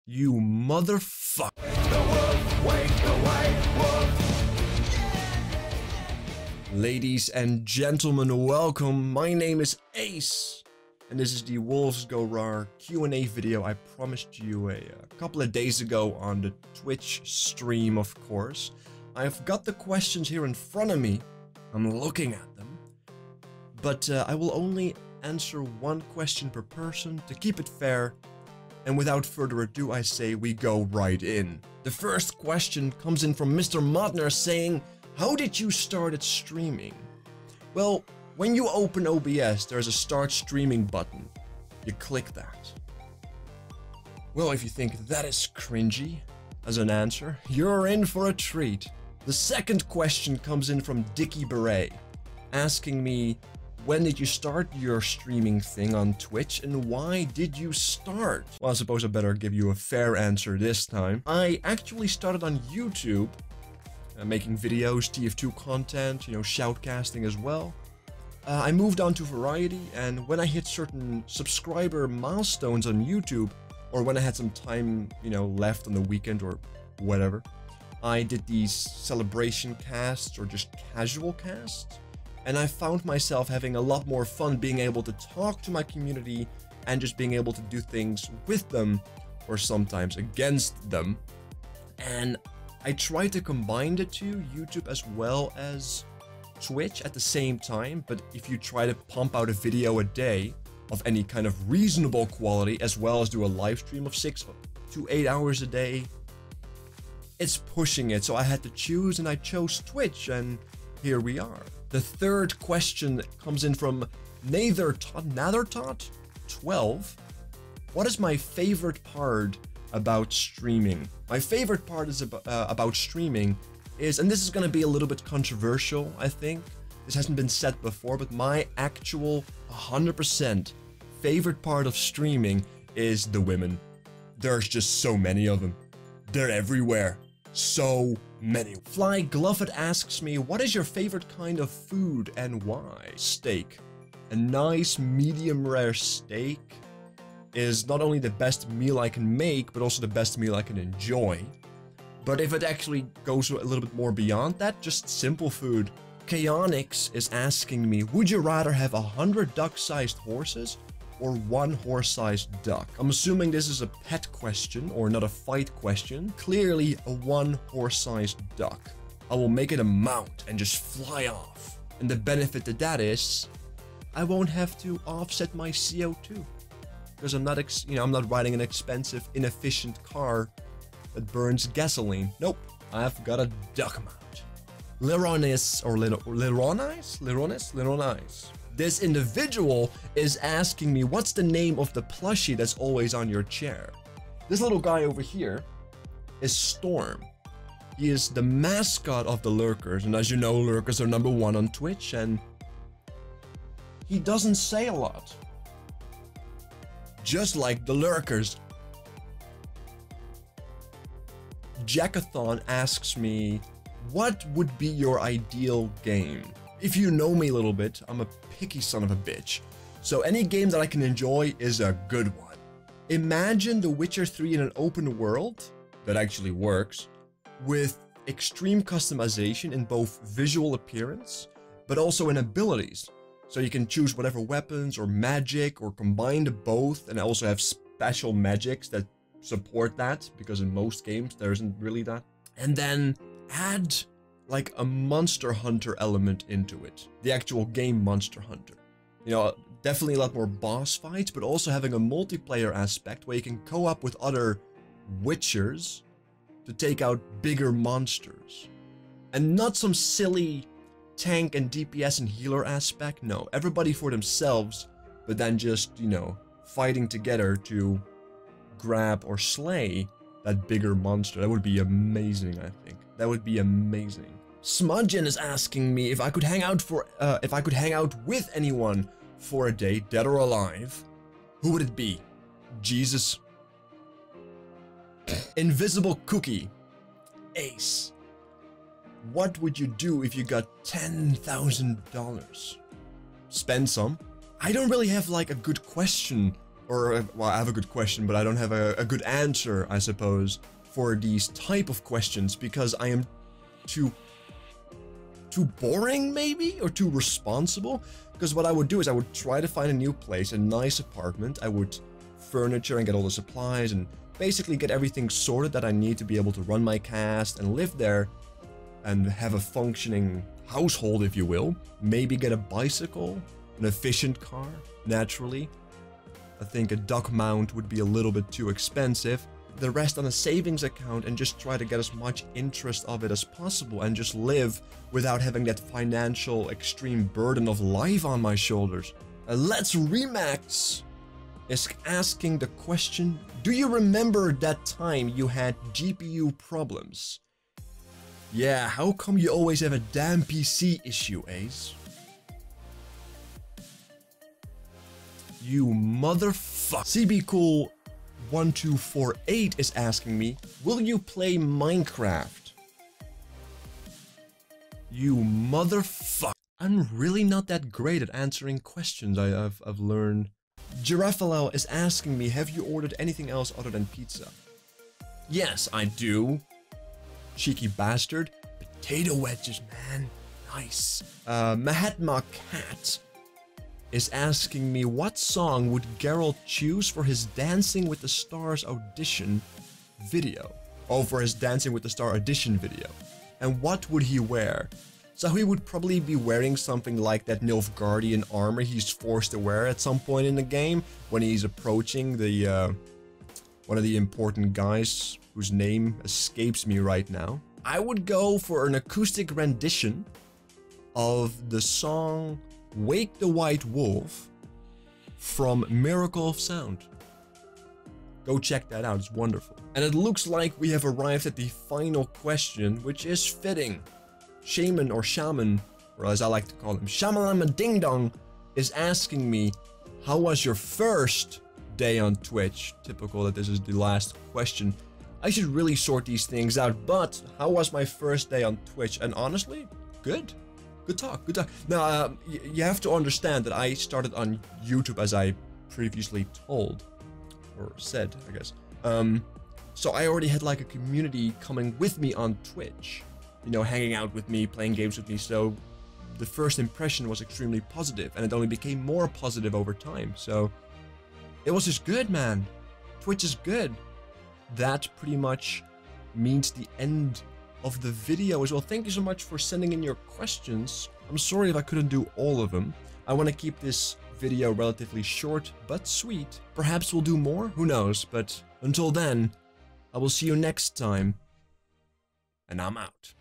You motherfucker. Ladies and gentlemen, welcome. My name is Ace, and this is the WolfsGoRawr Q&A video I promised you a couple of days ago on the Twitch stream, of course. I've got the questions here in front of me. I'm looking at them. But I will only answer one question per person to keep it fair. And without further ado, I say we go right in. The first question comes in from Mr. Modner saying, how did you start streaming? Well, when you open OBS, there's a start streaming button. You click that. Well, if you think that is cringy as an answer, you're in for a treat. The second question comes in from Dickie Beret, asking me, when did you start your streaming thing on Twitch and why did you start? Well, I suppose I better give you a fair answer this time. I actually started on YouTube, making videos, TF2 content, shoutcasting as well. I moved on to Variety, and when I hit certain subscriber milestones on YouTube, or when I had some time, left on the weekend or whatever, I did these celebration casts or just casual casts. And I found myself having a lot more fun being able to talk to my community and just being able to do things with them or sometimes against them. And I tried to combine the two, YouTube as well as Twitch at the same time. But if you try to pump out a video a day of any kind of reasonable quality, as well as do a live stream of 6 to 8 hours a day, it's pushing it. So I had to choose, and I chose Twitch, and here we are. The third question comes in from Nathertot12. What is my favorite part about streaming? My favorite part is about streaming is, and this is going to be a little bit controversial, I think. This hasn't been said before, but my actual 100% favorite part of streaming is the women. There's just so many of them. They're everywhere. So many. Fly Gluffet asks me, what is your favorite kind of food and why? Steak. A nice medium rare steak is not only the best meal I can make, but also the best meal I can enjoy. But if it actually goes a little bit more beyond that, just simple food. Chaonix is asking me, would you rather have 100 duck-sized horses or 1 horse-sized duck? I'm assuming this is a pet question or not a fight question. Clearly a 1 horse-sized duck. I will make it a mount and just fly off. And the benefit to that is I won't have to offset my CO2 because I'm not I'm not riding an expensive, inefficient car that burns gasoline. Nope, I've got a duck mount. Lironis or Lironis. This individual is asking me, what's the name of the plushie that's always on your chair? This little guy over here is Storm. He is the mascot of the Lurkers, and as you know, Lurkers are #1 on Twitch, and he doesn't say a lot. Just like the Lurkers. Jackathon asks me, what would be your ideal game? If you know me a little bit, I'm a picky son of a bitch. So any game that I can enjoy is a good one. Imagine The Witcher 3 in an open world that actually works with extreme customization in both visual appearance, but also in abilities. So you can choose whatever weapons or magic or combine the both, and also have special magics that support that, because in most games there isn't really that. And then add like a Monster Hunter element into it. The actual game Monster Hunter. Definitely a lot more boss fights, but also having a multiplayer aspect where you can co-op with other Witchers to take out bigger monsters. And not some silly tank and DPS and healer aspect. No, everybody for themselves, but then just, fighting together to grab or slay that bigger monster. That would be amazing, I think. That would be amazing. Smudgen is asking me if I could hang out with anyone for a day, dead or alive. Who would it be? Jesus. Invisible Cookie. Ace. What would you do if you got $10,000? Spend some. I don't really have like a good question or, well, I have a good question, but I don't have a good answer, I suppose, for these type of questions, because I am too boring, maybe, or too responsible. Because what I would do is I would try to find a new place, a nice apartment. I would furniture and get all the supplies and basically get everything sorted that I need to be able to run my cast and live there and have a functioning household, if you will. Maybe get a bicycle, an efficient car, naturally. I think a duck mount would be a little bit too expensive. The rest on a savings account and just try to get as much interest of it as possible and just live without having that financial extreme burden of life on my shoulders. Let's Remax is asking the question, do you remember that time you had GPU problems? Yeah, how come you always have a damn PC issue, Ace? You motherfucker. CBCool 1248 is asking me, will you play Minecraft? You motherfucker. I'm really not that great at answering questions, I've learned. Giraffalel is asking me, have you ordered anything else other than pizza? Yes, I do. Cheeky bastard. Potato wedges, man. Nice. Mahatma Cat is asking me, what song would Geralt choose for his Dancing with the Stars audition video? Oh, for his Dancing with the Star audition video. And what would he wear? So he would probably be wearing something like that Nilfgaardian armor he's forced to wear at some point in the game when he's approaching the one of the important guys whose name escapes me right now. I would go for an acoustic rendition of the song Wake the White Wolf from Miracle of Sound. Go check that out, it's wonderful. And it looks like we have arrived at the final question, which is fitting. Shaman, or Shaman, or as I like to call him, Shamalama Ding Dong, is asking me, how was your first day on Twitch? Typical that this is the last question. I should really sort these things out, but how was my first day on Twitch? And honestly, good. Good talk, good talk. Now, you have to understand that I started on YouTube as I previously told, or said, I guess. So I already had like a community coming with me on Twitch, you know, hanging out with me, playing games with me. So the first impression was extremely positive, and it only became more positive over time. So it was just good, man. Twitch is good. That pretty much means the end of the video as well. Thank you so much for sending in your questions. I'm sorry if I couldn't do all of them. I want to keep this video relatively short but sweet. Perhaps we'll do more, who knows, but until then, I will see you next time, and I'm out.